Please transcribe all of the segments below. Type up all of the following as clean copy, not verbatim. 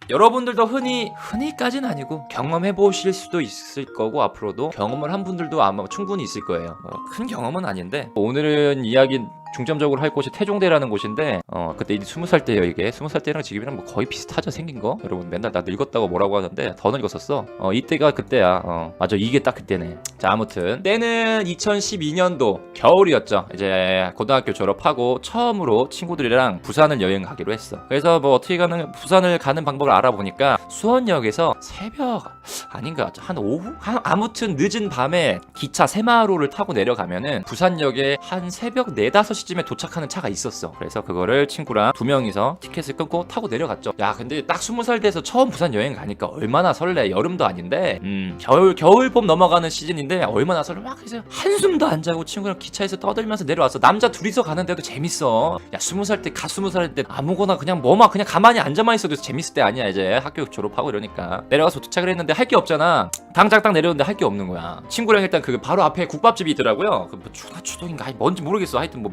여러분들도 흔히까지는 아니고 경험해 보실 수도 있을 거고 앞으로도 경험을 한 분들도 아마 충분히 있을 거예요. 큰 경험은 아닌데 오늘은 이야기 중점적으로 할 곳이 태종대라는 곳인데 그때 20살 때예요. 이게 20살 때랑 지금이랑 뭐 거의 비슷하죠, 생긴 거. 여러분 맨날 나 늙었다고 뭐라고 하는데 더 늙었었어. 이때가 그때야. 맞아, 이게 딱 그때네. 자, 아무튼 때는 2012년도 겨울이었죠. 이제 고등학교 졸업하고 처음으로 친구들이랑 부산을 여행 가기로 했어. 그래서 뭐 어떻게 부산을 가는 방법을 알아보니까 수원역에서 새벽 아닌가 한 오후 아무튼 늦은 밤에 기차 새마을호를 타고 내려가면은 부산역에 한 새벽 4-5시쯤에 도착하는 차가 있었어. 그래서 그거를 친구랑 2명이서 티켓을 끊고 타고 내려갔죠. 야, 근데 딱 20살 돼서 처음 부산 여행 가니까 얼마나 설레. 여름도 아닌데 겨울 봄 넘어가는 시즌인데 얼마나 설레. 막 이제 한숨도 안 자고 친구랑 기차에서 떠들면서 내려왔어. 남자 둘이서 가는데도 재밌어. 야, 20살 때 20살 때 아무거나 그냥 뭐만 그냥 가만히 앉아만 있어도 재밌을 때 아니야. 이제 학교 졸업하고 이러니까 내려가서 도착을 했는데 할 게 없잖아. 당장 딱 내려오는데 할 게 없는 거야. 친구랑 일단 그 바로 앞에 국밥집이 있더라고요. 그 뭐 추동인가 뭔지 모르겠어. 하여튼 뭐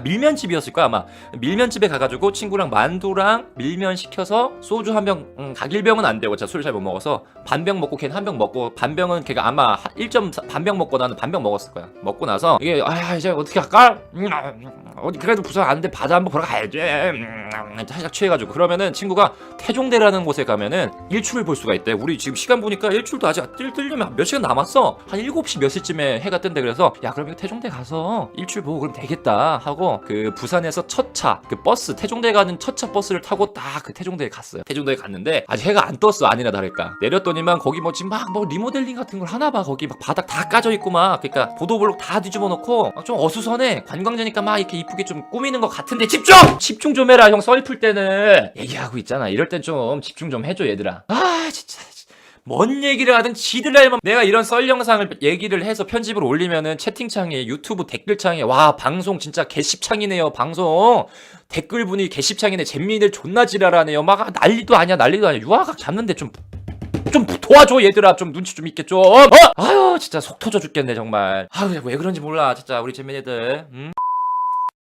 밀면집이었을 거야 아마. 밀면집에 가가지고 친구랑 만두랑 밀면 시켜서 소주 한 병, 각일병은 안 되고 제가 술 잘 못 먹어서 반병 먹고 걔는 한 병 먹고 반병은 걔가 아마 1.4 반병 먹고 나는 반병 먹었을 거야. 먹고 나서 이게 이제 어떻게 할까? 어디 그래도 부산 안 돼. 바다 한번 보러 가야지. 살짝 취해가지고 그러면은 친구가 태종대라는 곳에 가면은 일출을 볼 수가 있대. 우리 지금 시간 보니까 일출도 아직 뜨려면 몇 시간 남았어. 한 7시 몇 시쯤에 해가 뜬대. 그래서 야, 그럼 태종대 가서 일출 보고 그럼 되겠다 하고 그 부산에서 첫 차 그 버스 태종대 가는 첫 차 버스를 타고 딱 그 태종대에 갔어요. 태종대에 갔는데 아직 해가 안 떴어. 아니나 다를까. 내렸더니만 거기 뭐 지금 막 뭐 리모델링 같은 걸 하나 봐. 거기 막 바닥 다 까져 있고 막 그러니까 보도블록 다 뒤집어 놓고 좀 어수선해. 관광지니까 막 이렇게 이쁘게 좀 꾸미는 것 같은데 집중 좀 해라. 형 썰 풀 때는 얘기하고 있잖아. 이럴 땐 좀 집중 좀 해줘 얘들아. 진짜 뭔 얘기를 하든 지들날만 내가 이런 썰 영상을 얘기를 해서 편집을 올리면은 채팅창에 유튜브 댓글창에 와 방송 진짜 개십창이네요. 방송 댓글 분이 개십창이네. 잼민이들 존나 지랄하네요. 막 난리도 아니야. 유아각 잡는데 좀 도와줘 얘들아. 좀 눈치 좀 있게 좀. 아유 진짜 속 터져 죽겠네 정말. 왜 그런지 몰라 진짜 우리 잼민이들.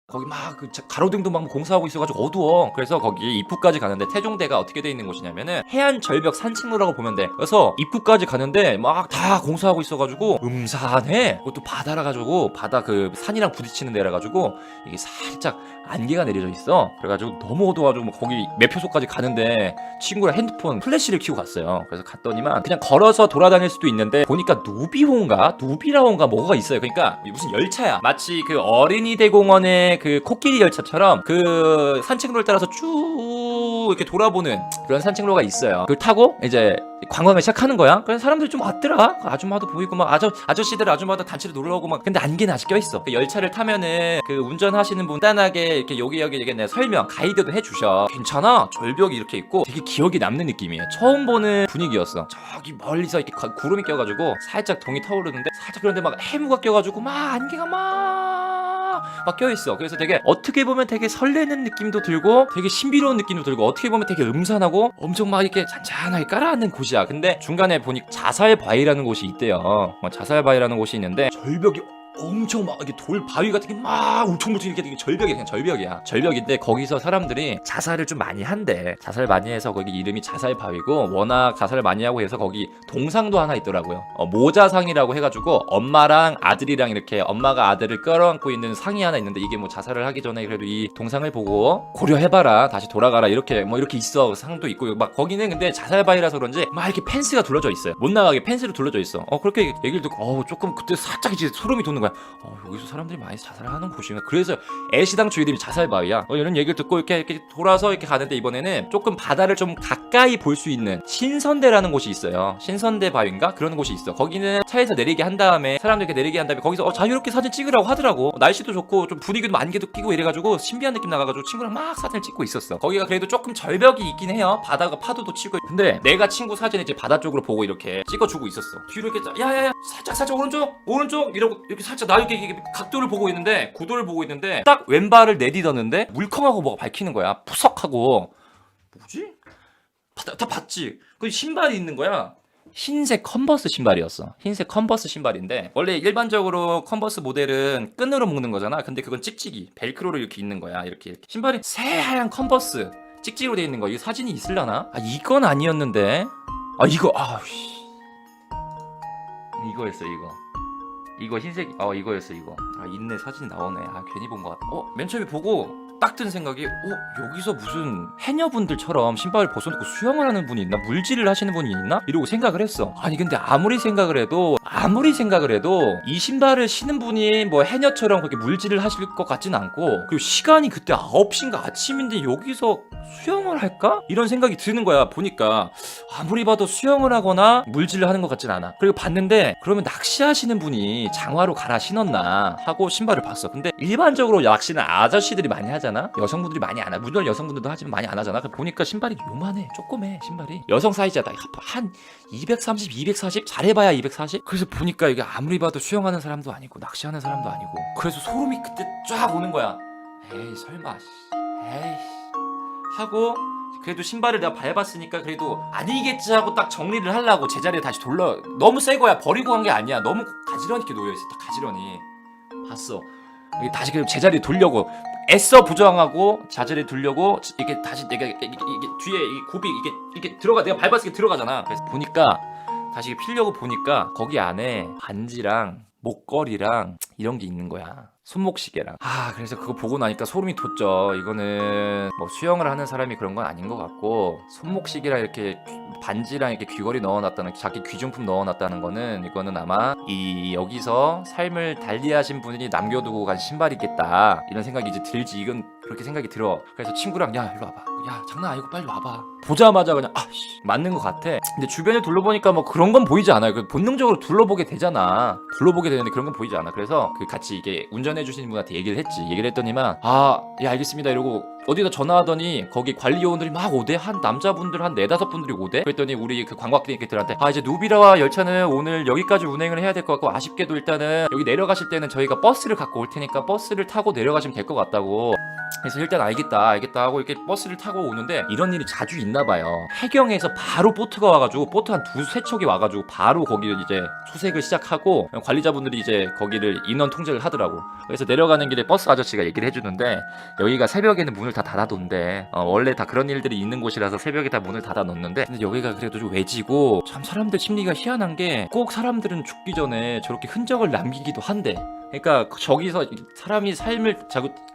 거기 막 그 가로등도 막 공사하고 있어가지고 어두워. 그래서 거기 입구까지 가는데 태종대가 어떻게 돼 있는 곳이냐면은 해안 절벽 산책로라고 보면 돼. 그래서 입구까지 가는데 막 다 공사하고 있어가지고 음산해. 그것도 바다라 가지고 바다 그 산이랑 부딪히는 데라 가지고 이게 살짝 안개가 내려져 있어. 그래가지고 너무 어두워가지고 거기 매표소까지 가는데 친구랑 핸드폰 플래시를 켜고 갔어요. 그래서 갔더니만 그냥 걸어서 돌아다닐 수도 있는데 보니까 누비라호인가 뭐가 있어요. 그러니까 무슨 열차야. 마치 그 어린이 대공원의 그 코끼리 열차처럼 그 산책로를 따라서 쭉 이렇게 돌아보는 그런 산책로가 있어요. 그걸 타고 이제 관광을 시작하는 거야. 그래서 사람들이 좀 왔더라. 아줌마도 보이고 막 아저씨들 아줌마도 단체로 놀러 오고 막. 근데 안개는 아직 껴있어. 그 열차를 타면은 그 운전하시는 분 간단하게 이렇게 여기 내 설명 가이드도 해주셔. 괜찮아. 절벽이 이렇게 있고 되게 기억이 남는 느낌이에요. 처음 보는 분위기였어. 저기 멀리서 이렇게 구름이 껴가지고 살짝 동이 타오르는데 살짝 그런데 막 해무가 껴가지고 막 안개가 막 껴있어. 그래서 되게 어떻게 보면 되게 설레는 느낌도 들고 되게 신비로운 느낌도 들고 어떻게 보면 되게 음산하고 엄청 막 이렇게 잔잔하게 깔아앉는 곳이야. 근데 중간에 보니 자살바위라는 곳이 있대요. 자살바위라는 곳이 있는데 절벽이 엄청 막 이렇게 돌 바위 같은 게 막 울퉁불퉁 이렇게 되게 절벽이야. 그냥 절벽이야. 절벽인데 거기서 사람들이 자살을 좀 많이 한대. 자살 많이 해서 거기 이름이 자살바위고 워낙 자살을 많이 하고 해서 거기 동상도 하나 있더라고요. 모자상이라고 해가지고 엄마랑 아들이랑 이렇게 엄마가 아들을 끌어안고 있는 상이 하나 있는데 이게 뭐 자살을 하기 전에 그래도 이 동상을 보고 고려해봐라 다시 돌아가라 이렇게 뭐 이렇게 있어. 상도 있고 막 거기는 근데 자살바위라서 그런지 막 이렇게 펜스가 둘러져 있어요. 못 나가게 펜스로 둘러져 있어. 그렇게 얘기를 듣고 조금 그때 살짝 이제 소름이 돋는 거야. 여기서 사람들이 많이 자살을 하는 곳인가. 그래서 애시당초 이름이 자살바위야. 이런 얘기를 듣고 이렇게 돌아서 이렇게 가는데 이번에는 조금 바다를 좀 가까이 볼 수 있는 신선대라는 곳이 있어요. 신선대 바위인가 그런 곳이 있어. 거기는 차에서 내리게 한 다음에 사람들 이렇게 내리게 한 다음에 거기서 자유롭게 사진 찍으라고 하더라고. 날씨도 좋고 좀 분위기도 안개도 끼고 이래가지고 신비한 느낌 나가가지고 친구랑 막 사진을 찍고 있었어. 거기가 그래도 조금 절벽이 있긴 해요. 바다가 파도도 치고. 근데 내가 친구 사진을 이제 바다 쪽으로 보고 이렇게 찍어주고 있었어. 뒤로 이렇게 야야야 살짝 오른쪽 이러고 이렇게 살짝 나 이렇게 각도를 보고 있는데 구도를 보고 있는데 딱 왼발을 내디뎠는데 물컹하고 뭐가 밝히는 거야. 푸석하고 뭐지? 다 봤지? 그 신발이 있는 거야. 흰색 컨버스 신발이었어. 흰색 컨버스 신발인데 원래 일반적으로 컨버스 모델은 끈으로 묶는 거잖아. 근데 그건 찍찍이 벨크로로 이렇게 있는 거야. 이렇게 신발이 새하얀 컨버스 찍찍이로 돼 있는 거 이거 사진이 있을라나? 아 이건 아니었는데. 아 이거 이거였어 이거 흰색 이거였어 이거. 아 있네 사진 나오네. 아 괜히 본 것 같아. 맨 처음에 보고 딱 든 생각이 여기서 무슨 해녀분들처럼 신발을 벗어놓고 수영을 하는 분이 있나? 물질을 하시는 분이 있나? 이러고 생각을 했어. 아니 근데 아무리 생각을 해도 이 신발을 신은 분이 뭐 해녀처럼 그렇게 물질을 하실 것 같진 않고, 그리고 시간이 그때 9시인가 아침인데 여기서 수영을 할까? 이런 생각이 드는 거야. 보니까 아무리 봐도 수영을 하거나 물질을 하는 것 같진 않아. 그리고 봤는데 그러면 낚시하시는 분이 장화로 갈아 신었나 하고 신발을 봤어. 근데 일반적으로 낚시는 아저씨들이 많이 하잖아. 여성분들이 많이 안 하. 물론 여성분들도 하지만 많이 안 하잖아. 보니까 신발이 요만해. 조그매 신발이. 여성 사이즈야. 한 230, 240? 잘해봐야 240? 그래서 보니까 이게 아무리 봐도 수영하는 사람도 아니고 낚시하는 사람도 아니고, 그래서 소름이 그때 쫙 오는 거야. 에이 설마 에이 하고, 그래도 신발을 내가 밟았으니까 그래도 아니겠지 하고 딱 정리를 하려고 제자리에 다시 너무 새 거야. 버리고 간 게 아니야. 너무 가지런히 이렇게 놓여있어. 딱 가지런히 봤어. 다시 그냥 제자리에 두려고 애써 부정하고 자제를 두려고 이게 다시 내가 이게 뒤에 이 굽이 이게 들어가, 내가 밟았으니까 들어가잖아. 그래서 보니까 다시 필려고 보니까 거기 안에 반지랑 목걸이랑 이런 게 있는 거야. 손목시계랑. 그래서 그거 보고 나니까 소름이 돋죠. 이거는 뭐 수영을 하는 사람이 그런 건 아닌 것 같고, 손목시계랑 이렇게 반지랑 이렇게 귀걸이 넣어놨다는, 자기 귀중품 넣어놨다는 거는, 이거는 아마 여기서 삶을 달리하신 분이 남겨두고 간 신발이겠다, 이런 생각이 이제 들지. 이건 그렇게 생각이 들어. 그래서 친구랑 야 일로 와봐, 야 장난 아니고 빨리 와봐. 보자마자 그냥 맞는 것 같아. 근데 주변을 둘러보니까 뭐 그런 건 보이지 않아요. 본능적으로 둘러보게 되잖아. 둘러보게 되는데 그런 건 보이지 않아. 그래서 같이 이게 운전해주시는 분한테 얘기를 했더니만 예 알겠습니다 이러고 어디다 전화하더니 거기 관리요원들이 막 오대. 한 남자분들 한 4-5분들이 오대. 그랬더니 우리 그 관광객들한테 이제 누비라와 열차는 오늘 여기까지 운행을 해야 될 것 같고, 아쉽게도 일단은 여기 내려가실 때는 저희가 버스를 갖고 올 테니까 버스를 타고 내려가시면 될 것 같다고. 그래서 일단 알겠다 하고 이렇게 버스를 타고 오는데, 이런 일이 자주 있나 봐요. 해경에서 바로 보트가 와가지고, 보트 한 2-3척이 와가지고 바로 거기를 이제 수색을 시작하고, 관리자분들이 이제 거기를 인원 통제를 하더라고. 그래서 내려가는 길에 버스 아저씨가 얘기를 해주는데, 여기가 새벽에는 문을 다 닫아놓는데, 원래 다 그런 일들이 있는 곳이라서 새벽에 다 문을 닫아놓는데, 근데 여기가 그래도 좀 외지고, 참 사람들 심리가 희한한 게, 꼭 사람들은 죽기 전에 저렇게 흔적을 남기기도 한대. 그러니까 저기서 사람이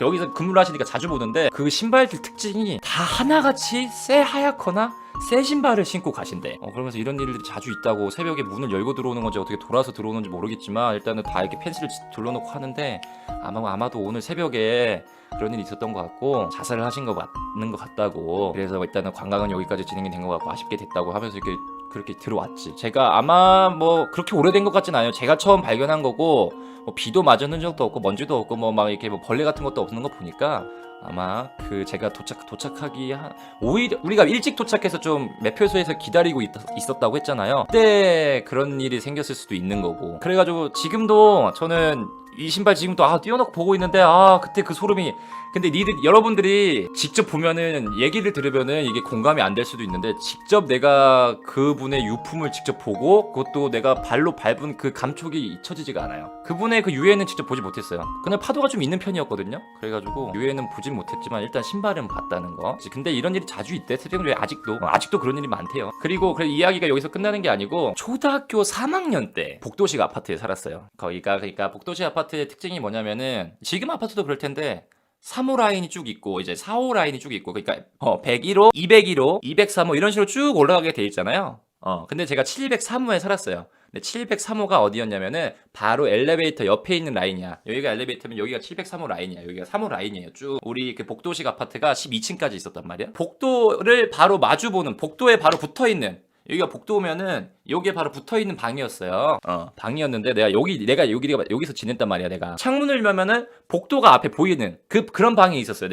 여기서 근무를 하시니까 자주 보는데, 그 신발들 특징이 다 하나같이 새하얗거나 새 신발을 신고 가신대. 그러면서 이런 일들이 자주 있다고. 새벽에 문을 열고 들어오는 건지 어떻게 돌아서 들어오는지 모르겠지만 일단은 다 이렇게 펜스를 둘러놓고 하는데, 아마도 오늘 새벽에 그런 일이 있었던 것 같고, 자살을 하신 거 맞는 것 같다고. 그래서 일단은 관광은 여기까지 진행이 된 것 같고 아쉽게 됐다고 하면서 이렇게 그렇게 들어왔지. 제가 아마 뭐 그렇게 오래된 것 같진 않아요. 제가 처음 발견한 거고, 뭐 비도 맞은 흔적도 없고 먼지도 없고 뭐 막 이렇게 뭐 벌레 같은 것도 없는 거 보니까, 아마 제가 도착하기 오히려 우리가 일찍 도착해서 좀 매표소에서 기다리고 있었다고 했잖아요. 그때 그런 일이 생겼을 수도 있는 거고. 그래가지고 지금도 저는 이 신발 지금도 띄워놓고 보고 있는데, 그때 그 소름이. 근데 여러분들이 직접 보면은, 얘기를 들으면은 이게 공감이 안 될 수도 있는데, 직접 내가 그분의 유품을 직접 보고 그것도 내가 발로 밟은 그 감촉이 잊혀지지가 않아요. 그분의 그 유해는 직접 보지 못했어요. 그냥 파도가 좀 있는 편이었거든요. 그래가지고 유해는 보진 못했지만 일단 신발은 봤다는 거. 근데 이런 일이 자주 있대. 세종교에 아직도 그런 일이 많대요. 그리고 이야기가 여기서 끝나는 게 아니고, 초등학교 3학년 때 복도식 아파트에 살았어요. 그러니까 복도식 아파트의 특징이 뭐냐면은, 지금 아파트도 그럴 텐데 3호 라인이 쭉 있고 이제 4호 라인이 쭉 있고, 그러니까 101호, 201호, 203호 이런 식으로 쭉 올라가게 돼 있잖아요. 근데 제가 703호에 살았어요. 근데 703호가 어디였냐면은 바로 엘리베이터 옆에 있는 라인이야. 여기가 엘리베이터면 여기가 703호 라인이야. 여기가 3호 라인이에요. 쭉 우리 그 복도식 아파트가 12층까지 있었단 말이야. 복도를 바로 마주보는, 복도에 바로 붙어있는, 여기가 복도면은 여기에 바로 붙어있는 방이었어요. 방이었는데 내가 여기서 지냈단 말이야. 내가 창문을 열면은 복도가 앞에 보이는 그런 방이 있었어요.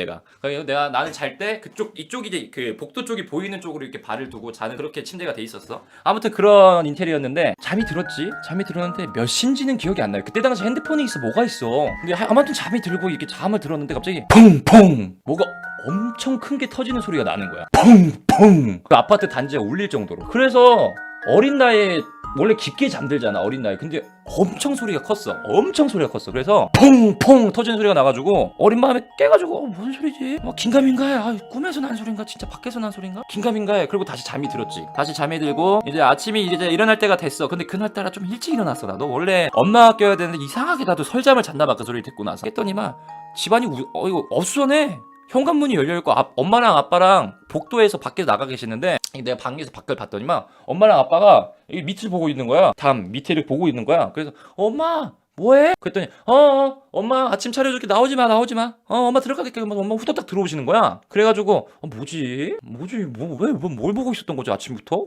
나는 잘 때 이쪽이 이제 그 복도 쪽이 보이는 쪽으로 이렇게 발을 두고 자는, 그렇게 침대가 돼 있었어. 아무튼 그런 인테리어였는데, 잠이 들었는데 몇 시인지는 기억이 안 나요. 그때 당시 핸드폰이 있어 뭐가 있어. 근데 아무튼 잠이 들고 이렇게 잠을 들었는데 갑자기 펑펑 뭐가 엄청 큰 게 터지는 소리가 나는 거야. 펑펑. 그 아파트 단지가 울릴 정도로. 그래서 어린 나이에 원래 깊게 잠들잖아 어린 나이. 근데 엄청 소리가 컸어. 엄청 소리가 컸어. 그래서 퐁퐁 터지는 소리가 나가지고 어린 마음에 깨가지고 뭔 소리지? 뭐 긴가민가해. 아, 꿈에서 난 소린가? 진짜 밖에서 난 소린가? 긴가민가해. 그리고 다시 잠이 들었지. 다시 잠이 들고 이제 아침이 이제 일어날 때가 됐어. 근데 그날따라 좀 일찍 일어났어. 나도 원래 엄마가 깨워야 되는데 이상하게 나도 설잠을 잤나 봐. 그 소리를 듣고 나서 깼더니만 집안이 이거 어수선해. 현관문이 열려있고 엄마랑 아빠랑 복도에서 밖에 나가 계시는데 내가 방에서 밖을 봤더니만 엄마랑 아빠가 이 밑을 보고 있는 거야. 담 밑에를 보고 있는 거야. 그래서 엄마 뭐해? 그랬더니 엄마 아침 차려줄게. 나오지마 엄마 들어가겠게. 엄마 후다닥 들어오시는 거야. 그래가지고 뭐지 뭘 보고 있었던 거지 아침부터?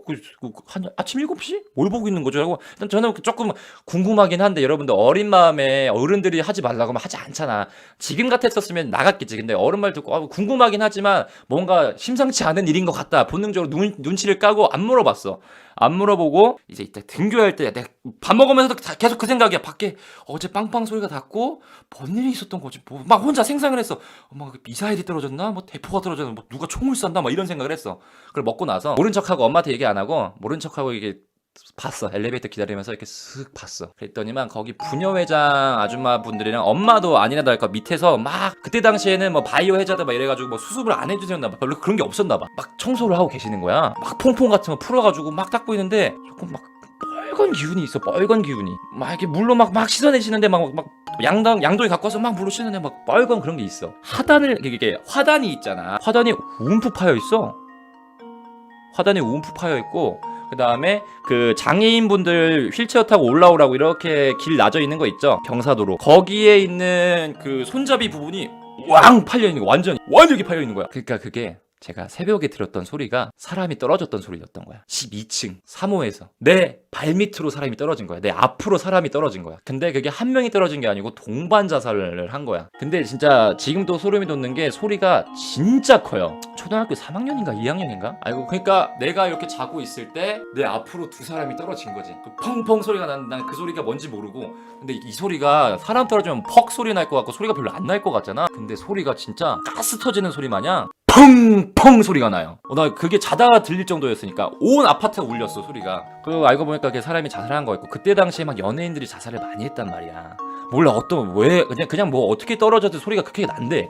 아침 7시? 뭘 보고 있는 거죠? 라고 일단 저는 조금 궁금하긴 한데 여러분들 어린 마음에 어른들이 하지 말라고 하면 하지 않잖아. 지금 같았었으면 나갔겠지. 근데 어른 말 듣고 궁금하긴 하지만 뭔가 심상치 않은 일인 것 같다. 본능적으로 눈치를 까고 안 물어봤어. 안 물어보고 이제 이때 등교할 때 내가 밥 먹으면서도 계속 그 생각이야. 밖에 어제 빵빵 소리가 났고 뭔 일이 있었던 거지? 뭐 막 혼자 생각을 했어. 막 미사일이 떨어졌나? 뭐 대포가 떨어졌나? 뭐 누가 총을 쐈나? 막 이런 생각을 했어. 그걸 먹고 나서 모른 척하고 엄마한테 얘기 안 하고 모른 척하고 이게 봤어. 엘리베이터 기다리면서 이렇게 쓱 봤어. 그랬더니만 거기 부녀회장 아줌마 분들이랑 엄마도 아니나 다를까 밑에서 막 그때 당시에는 뭐 바이오 해자다 막 이래가지고 뭐 수습을 안 해주셨나 봐. 별로 그런 게 없었나 봐. 막 청소를 하고 계시는 거야. 막 퐁퐁 같은 거 풀어가지고 막 닦고 있는데 조금 막 빨간 기운이 있어. 빨간 기운이 막 이렇게 물로 막 씻어내시는데 막 양동이 갖고 와서 막 물로 씻는데 막 빨간 그런 게 있어. 이게 화단이 있잖아. 화단이 움푹 파여 있어. 화단이 움푹 파여 있고 그 다음에 그 장애인분들 휠체어 타고 올라오라고 이렇게 길 나져 있는 거 있죠? 경사도로. 거기에 있는 그 손잡이 부분이 왕 팔려 있는 거. 완전히 이렇게 팔려 있는 거야. 그러니까 그게 제가 새벽에 들었던 소리가 사람이 떨어졌던 소리였던 거야. 12층 3호에서 내 발밑으로 사람이 떨어진 거야. 내 앞으로 사람이 떨어진 거야. 근데 그게 한 명이 떨어진 게 아니고 동반 자살을 한 거야. 근데 진짜 지금도 소름이 돋는 게 소리가 진짜 커요. 초등학교 3학년인가 2학년인가? 아이고, 그러니까 내가 이렇게 자고 있을 때 내 앞으로 두 사람이 떨어진 거지. 그 펑펑 소리가 나는 그 소리가 뭔지 모르고, 근데 이 소리가 사람 떨어지면 퍽 소리 날 것 같고 소리가 별로 안 날 것 같잖아. 근데 소리가 진짜 가스 터지는 소리 마냥 펑펑 소리가 나요. 나 그게 자다가 들릴 정도였으니까 온 아파트가 울렸어 소리가. 그 알고 보니까 그게 사람이 자살한 거였고, 그때 당시에 막 연예인들이 자살을 많이 했단 말이야. 몰라 왜 그냥 뭐 어떻게 떨어져도 소리가 그렇게 난대.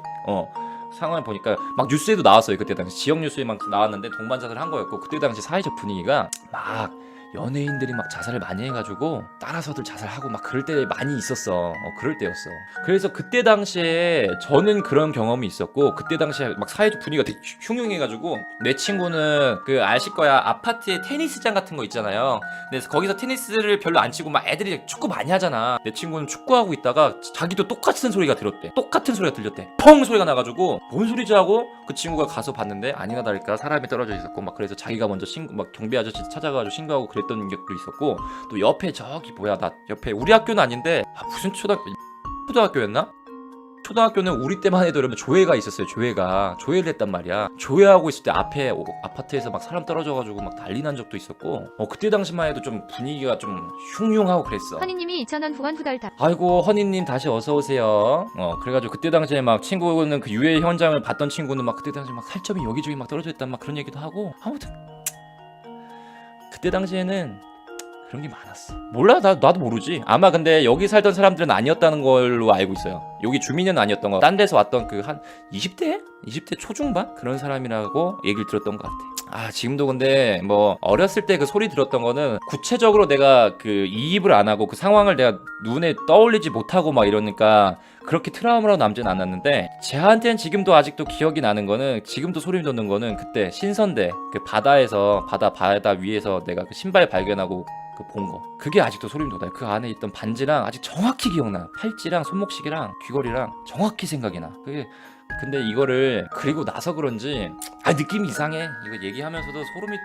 상황을 보니까 막 뉴스에도 나왔어요. 그때 당시 지역 뉴스에 막 나왔는데 동반 자살을 한 거였고, 그때 당시 사회적 분위기가 막 연예인들이 막 자살을 많이 해가지고 따라서들 자살하고 막 그럴 때 많이 있었어. 그럴 때였어. 그래서 그때 당시에 저는 그런 경험이 있었고, 그때 당시에 막 사회적 분위기가 되게 흉흉해가지고, 내 친구는 그 아실 거야, 아파트에 테니스장 같은 거 있잖아요. 그래서 거기서 테니스를 별로 안 치고 막 애들이 축구 많이 하잖아. 내 친구는 축구하고 있다가 자기도 똑같은 소리가 들었대. 똑같은 소리가 들렸대. 펑 소리가 나가지고 뭔 소리지 하고 그 친구가 가서 봤는데 아니나 다를까 사람이 떨어져 있었고, 막 그래서 자기가 먼저 막 경비 아저씨 찾아가지고 신고하고 그랬던 기억도 있었고, 또 옆에 저기 나 옆에 우리 학교는 아닌데 무슨 초등학교였나? 초등학교는 우리 때만 해도 여러분 조회가 있었어요. 조회를 했단 말이야. 조회하고 있을 때 앞에 아파트에서 막 사람 떨어져가지고 막 난리 난 적도 있었고, 그때 당시만 해도 좀 분위기가 좀 흉흉하고 그랬어. 허니님이 2,000원 후원 후덜덜. 아이고, 허니님 다시 어서 오세요. 그래가지고 그때 당시에 막 친구는 그 유해 현장을 봤던 친구는 막 그때 당시에 막 살점이 여기저기 막 떨어져 있단 막 그런 얘기도 하고, 아무튼 그때 당시에는 그런 게 많았어. 몰라, 나도 모르지. 아마 근데 여기 살던 사람들은 아니었다는 걸로 알고 있어요. 여기 주민은 아니었던 거. 딴 데서 왔던 그 한 20대? 20대 초중반? 그런 사람이라고 얘기를 들었던 것 같아. 지금도 근데 뭐 어렸을 때 그 소리 들었던 거는 구체적으로 내가 그 이입을 안 하고 그 상황을 내가 눈에 떠올리지 못하고 막 이러니까 그렇게 트라우마로 남진 않았는데, 제한테는 지금도 아직도 기억이 나는 거는, 지금도 소리 돋는 거는 그때 신선대 그 바다 위에서 내가 그 신발 발견하고 본 거. 그게 아직도 소름 돋아요. 그 안에 있던 반지랑 아직 정확히 기억나. 팔찌랑 손목시계랑 귀걸이랑 정확히 생각이 나. 근데 이거를 그리고 나서 그런지 느낌이 이상해. 이거 얘기하면서도 소름이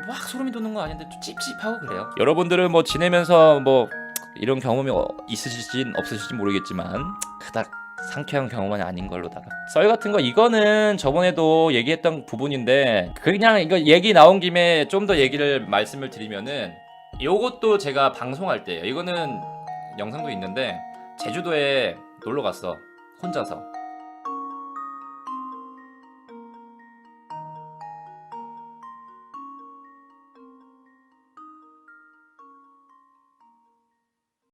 막 소름이 돋는 거 아닌데 좀 찝찝하고 그래요. 여러분들은 뭐 지내면서 뭐 이런 경험이 있으실진 없으실진 모르겠지만 그닥 상쾌한 경험은 아닌 걸로다가, 썰 같은 거 이거는 저번에도 얘기했던 부분인데, 그냥 이거 얘기 나온 김에 좀 더 말씀을 드리면은, 요것도 제가 방송할 때, 이거는 영상도 있는데 제주도에 놀러 갔어. 혼자서.